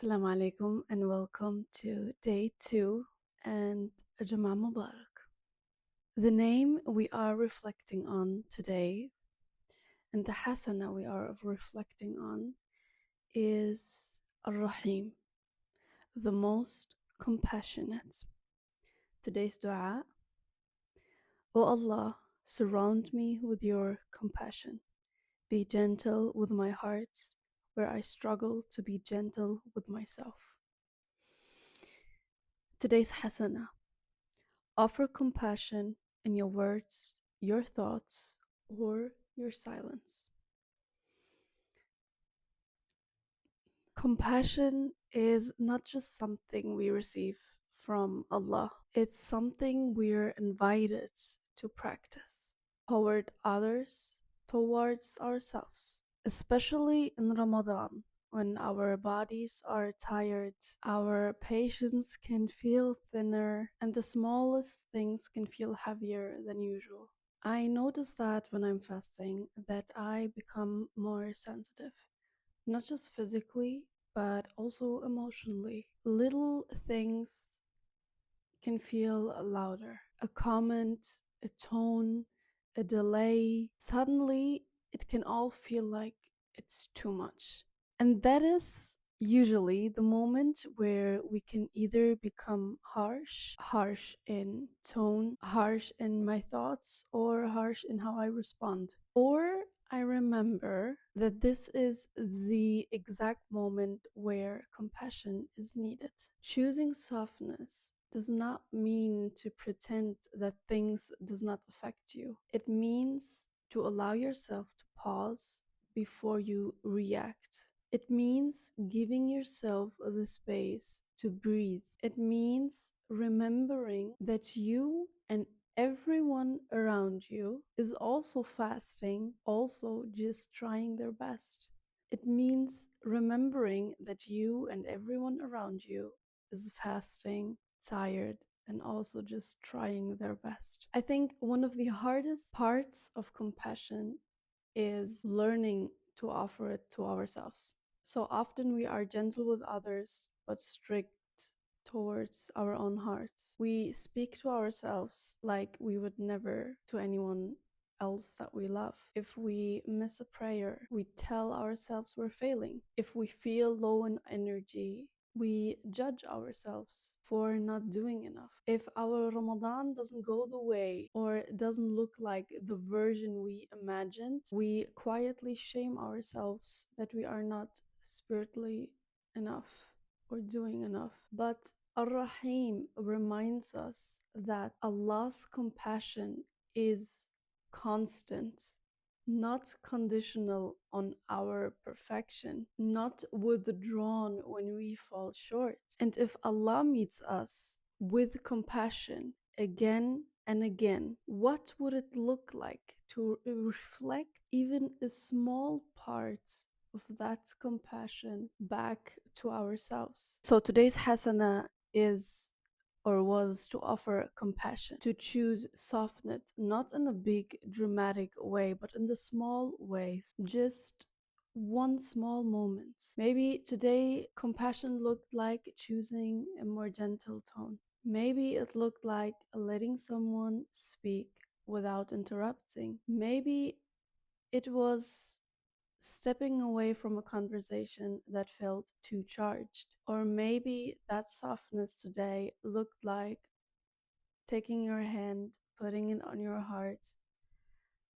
Assalamu alaikum and welcome to day 2 and Juma Mubarak. The name we are reflecting on today and the hasana we are reflecting on is Ar-Raḥīm, the most compassionate. Today's dua: O Allah, surround me with your compassion. Be gentle with my heart where I struggle to be gentle with myself. Today's hasana: offer compassion in your words, your thoughts, or your silence. Compassion is not just something we receive from Allah, it's something we're invited to practice toward others, towards ourselves, especially in Ramadan. When our bodies are tired, our patience can feel thinner, and the smallest things can feel heavier than usual. I notice that when I'm fasting, that I become more sensitive, not just physically, but also emotionally. Little things can feel louder. A comment, a tone, a delay. Suddenly, it can all feel like it's too much. And that is usually the moment where we can either become harsh in tone, harsh in my thoughts, or harsh in how I respond. Or I remember that this is the exact moment where compassion is needed. Choosing softness does not mean to pretend that things does not affect you. It means to allow yourself to pause before you react. It means giving yourself the space to breathe. It means remembering that you and everyone around you is also fasting, also just trying their best. It means remembering that you and everyone around you is fasting, tired, and also just trying their best. I think one of the hardest parts of compassion is learning to offer it to ourselves. So often we are gentle with others, but strict towards our own hearts. We speak to ourselves like we would never to anyone else that we love. If we miss a prayer, we tell ourselves we're failing. If we feel low in energy, we judge ourselves for not doing enough. If our Ramadan doesn't go the way or doesn't look like the version we imagined, we quietly shame ourselves that we are not spiritually enough or doing enough. But Ar-Raḥīm reminds us that Allah's compassion is constant, not conditional on our perfection, not withdrawn when we fall short. And if Allah meets us with compassion again and again, what would it look like to reflect even a small part of that compassion back to ourselves? So today's hasana is or was to offer compassion, to choose softness, not in a big dramatic way, but in the small ways, just one small moment. Maybe today compassion looked like choosing a more gentle tone. Maybe it looked like letting someone speak without interrupting. Maybe it was stepping away from a conversation that felt too charged. Or maybe that softness today looked like taking your hand, putting it on your heart,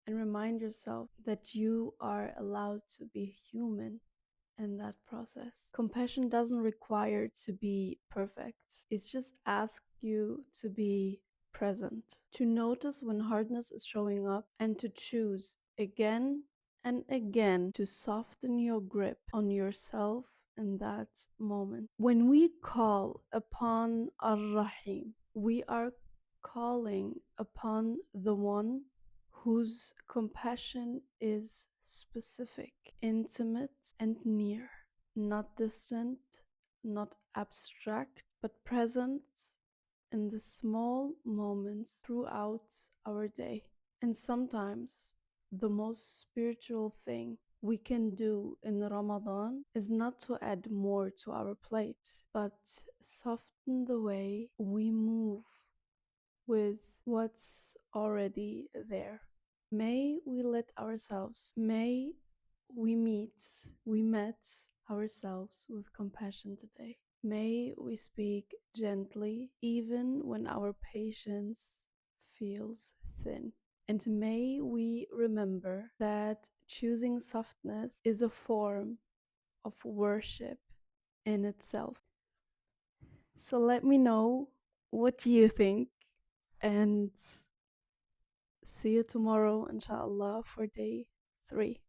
and remind yourself that you are allowed to be human in that process. Compassion doesn't require to be perfect. It's just ask you to be present, to notice when hardness is showing up, and to choose again and again to soften your grip on yourself in that moment. When we call upon Ar-Raḥīm, we are calling upon the one whose compassion is specific, intimate, and near, not distant, not abstract, but present in the small moments throughout our day. And sometimes the most spiritual thing we can do in Ramadan is not to add more to our plate, but soften the way we move with what's already there. May we let ourselves, may we met ourselves with compassion today. May we speak gently, even when our patience feels thin. And may we remember that choosing softness is a form of worship in itself. So let me know what you think, and see you tomorrow, inshallah, for day 3.